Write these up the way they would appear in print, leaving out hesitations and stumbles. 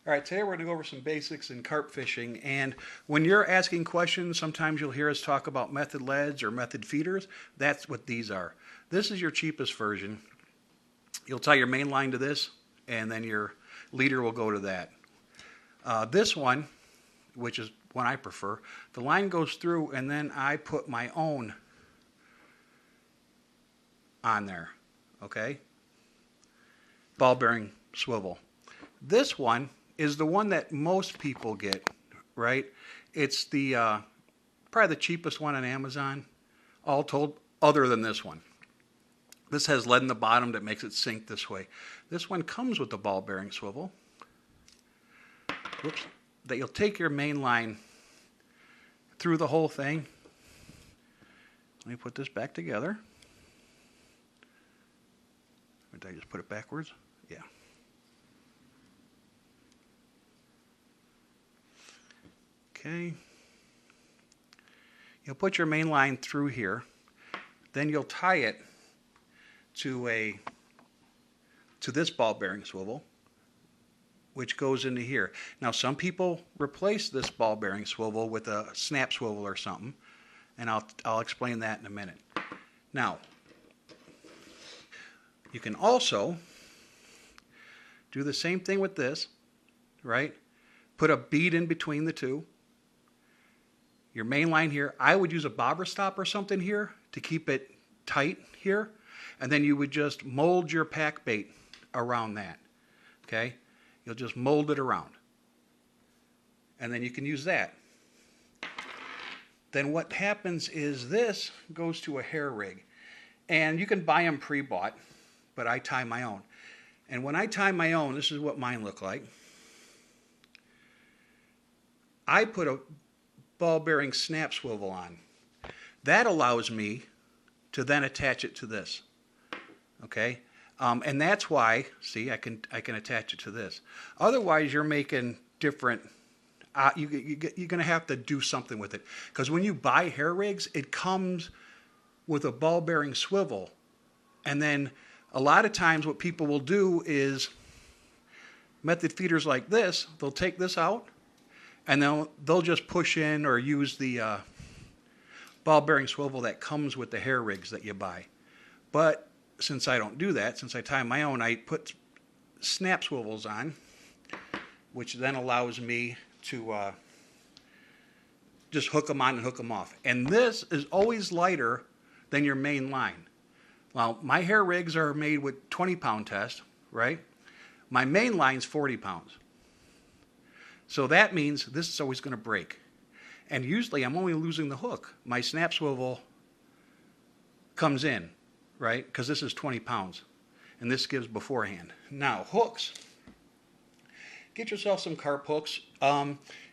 All right, today we're going to go over some basics in carp fishing. And when you're asking questions, sometimes you'll hear us talk about method leads or method feeders. That's what these are. This is your cheapest version. You'll tie your main line to this, and then your leader will go to that. This one, which is one I prefer, the line goes through, and then I put my own on there, okay? Ball bearing swivel. This one is the one that most people get, right? It's the probably the cheapest one on Amazon, all told, other than this one. This has lead in the bottom that makes it sink this way. This one comes with the ball bearing swivel. Whoops. That you'll take your main line through the whole thing. Let me put this back together. Or did I just put it backwards? Yeah. Okay. You'll put your main line through here. Then you'll tie it to this ball bearing swivel, which goes into here. Now some people replace this ball bearing swivel with a snap swivel or something, and I'll explain that in a minute. Now, you can also do the same thing with this, right? Put a bead in between the two. Your main line here, I would use a bobber stop or something here to keep it tight here, and then you would just mold your pack bait around that, okay? You'll just mold it around, and then you can use that. Then what happens is this goes to a hair rig, and you can buy them pre-bought, but I tie my own. And when I tie my own, this is what mine look like. I put a ball bearing snap swivel on. That allows me to then attach it to this, okay? And that's why, see, I can attach it to this. Otherwise, you're making different, you're going to have to do something with it. Because when you buy hair rigs, it comes with a ball bearing swivel. And then a lot of times what people will do is method feeders like this, they'll take this out, and they'll just push in or use the ball bearing swivel that comes with the hair rigs that you buy. But since I don't do that, since I tie my own, I put snap swivels on, which then allows me to just hook them on and hook them off. And this is always lighter than your main line. Well, my hair rigs are made with 20-pound test, right? My main line's 40 pounds. So that means this is always going to break. And usually I'm only losing the hook. My snap swivel comes in, right? Because this is 20 pounds. And this gives beforehand. Now, hooks. Get yourself some carp hooks.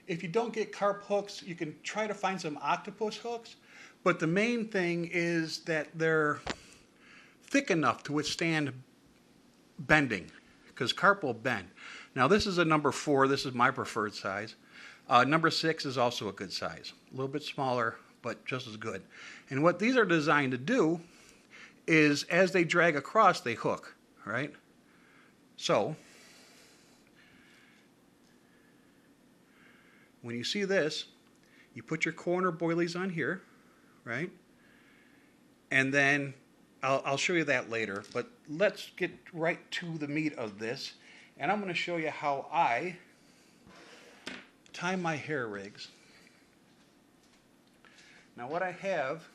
If you don't get carp hooks, you can try to find some octopus hooks. But the main thing is that they're thick enough to withstand bending, because carp will bend. Now this is a number 4. This is my preferred size. Number 6 is also a good size. A little bit smaller, but just as good. And what these are designed to do is as they drag across, they hook, right? So when you see this, you put your corner boilies on here, right? And then I'll show you that later, but let's get right to the meat of this. And I'm going to show you how I tie my hair rigs. Now what I have,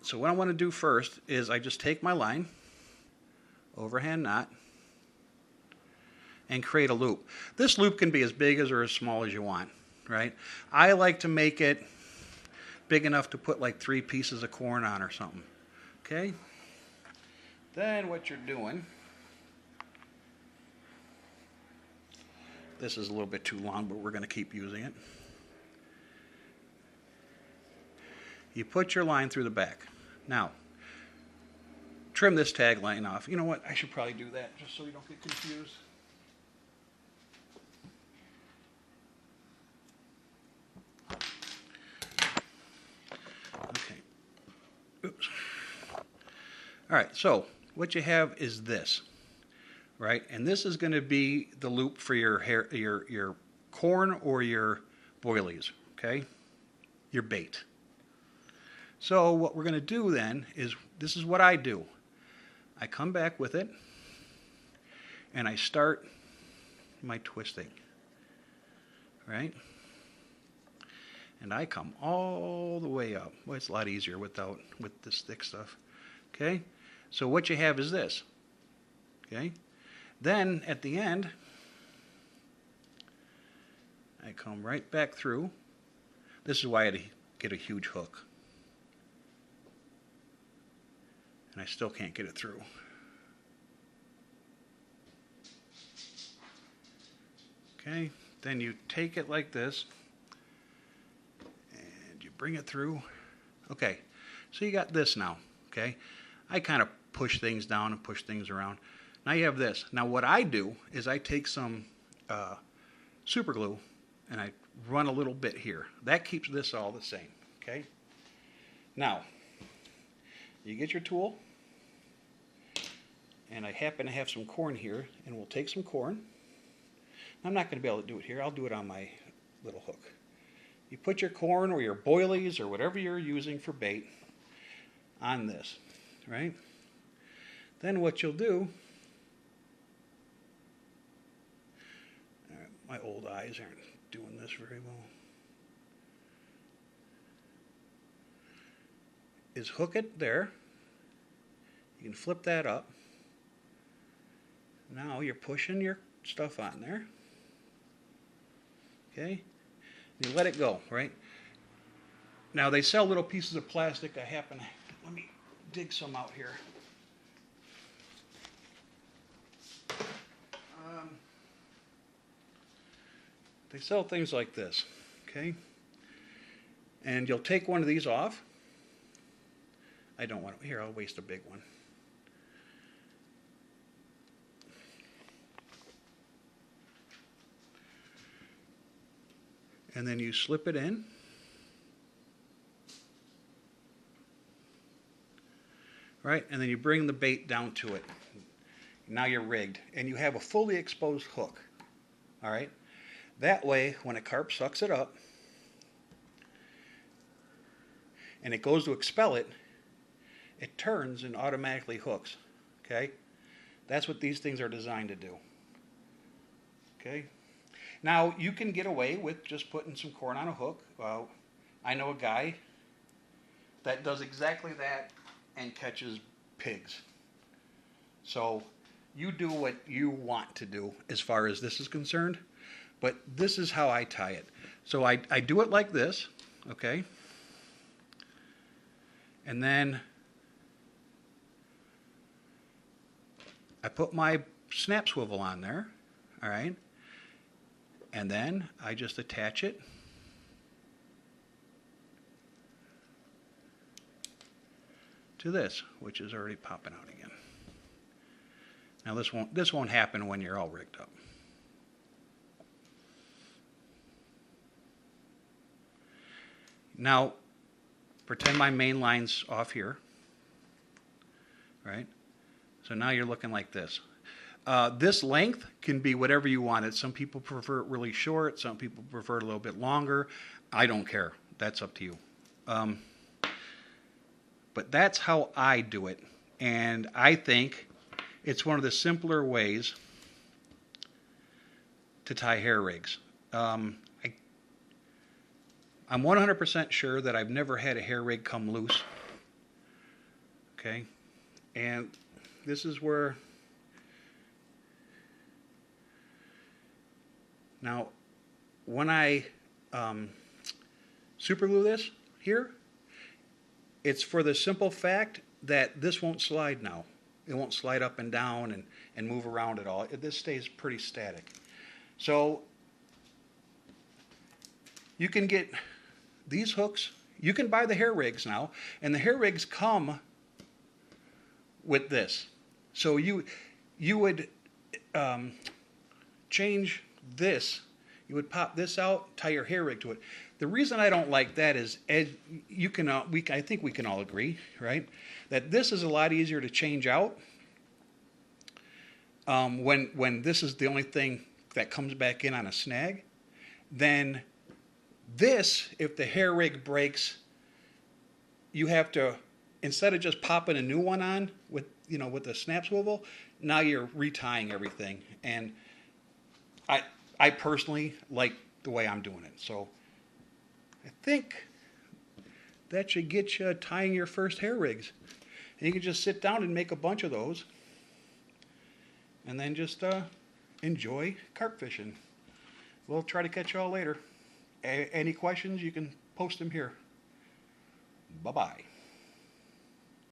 so what I want to do first is I just take my line, overhand knot, and create a loop. This loop can be as big as or as small as you want, right? I like to make it big enough to put like 3 pieces of corn on or something. Okay? Then what you're doing, this is a little bit too long, but we're going to keep using it. You put your line through the back. Now, trim this tag line off. You know what? I should probably do that just so you don't get confused. Okay. Oops. All right, so what you have is this, right? And this is going to be the loop for your hair, your corn or your boilies, okay? Your bait. So what we're going to do then is, this is what I do. I come back with it and I start my twisting, right? And I come all the way up. Well, it's a lot easier with this thick stuff. Okay? So what you have is this. Okay? Then at the end, I come right back through. This is why I had to get a huge hook. And I still can't get it through. Okay? Then you take it like this. Bring it through. Okay, so you got this now. Okay, I kind of push things down and push things around. Now you have this. Now what I do is I take some super glue and I run a little bit here. That keeps this all the same. Okay, now you get your tool, and I happen to have some corn here, and we'll take some corn. I'm not going to be able to do it here. I'll do it on my little hook. You put your corn or your boilies or whatever you're using for bait on this, right? Then what you'll do, my old eyes aren't doing this very well, is hook it there. You can flip that up. Now you're pushing your stuff on there. Okay? You let it go, right? Now they sell little pieces of plastic. Let me dig some out here. They sell things like this, okay? And you'll take one of these off. I don't want it. Here, I'll waste a big one. And then you slip it in. Right? And then you bring the bait down to it. Now you're rigged. And you have a fully exposed hook. All right? That way, when a carp sucks it up and it goes to expel it, it turns and automatically hooks. Okay? That's what these things are designed to do. Okay? Now, you can get away with just putting some corn on a hook. I know a guy that does exactly that and catches pigs. So you do what you want to do as far as this is concerned, but this is how I tie it. So I do it like this, okay? And then I put my snap swivel on there, all right? And then I just attach it to this, which is already popping out again. Now this won't happen when you're all rigged up. Now, pretend my main line's off here, right? So now you're looking like this. This length can be whatever you want it. Some people prefer it really short. Some people prefer it a little bit longer. I don't care. That's up to you. But that's how I do it. And I think it's one of the simpler ways to tie hair rigs. I'm 100% sure that I've never had a hair rig come loose. Okay? And this is where... Now, when I super glue this here, it's for the simple fact that this won't slide now. It won't slide up and down and move around at all. This stays pretty static. So you can get these hooks. You can buy the hair rigs now, and the hair rigs come with this. So you would change this. You would pop this out, tie your hair rig to it. The reason I don't like that is, as you can, I think we can all agree, right, that this is a lot easier to change out When this is the only thing that comes back in on a snag, then this, if the hair rig breaks, you have to, instead of just popping a new one on with, with the snap swivel, now you're retying everything. And I personally like the way I'm doing it. So I think that should get you tying your first hair rigs. And you can just sit down and make a bunch of those and then just enjoy carp fishing. We'll try to catch y'all later. Any questions, you can post them here. Bye-bye.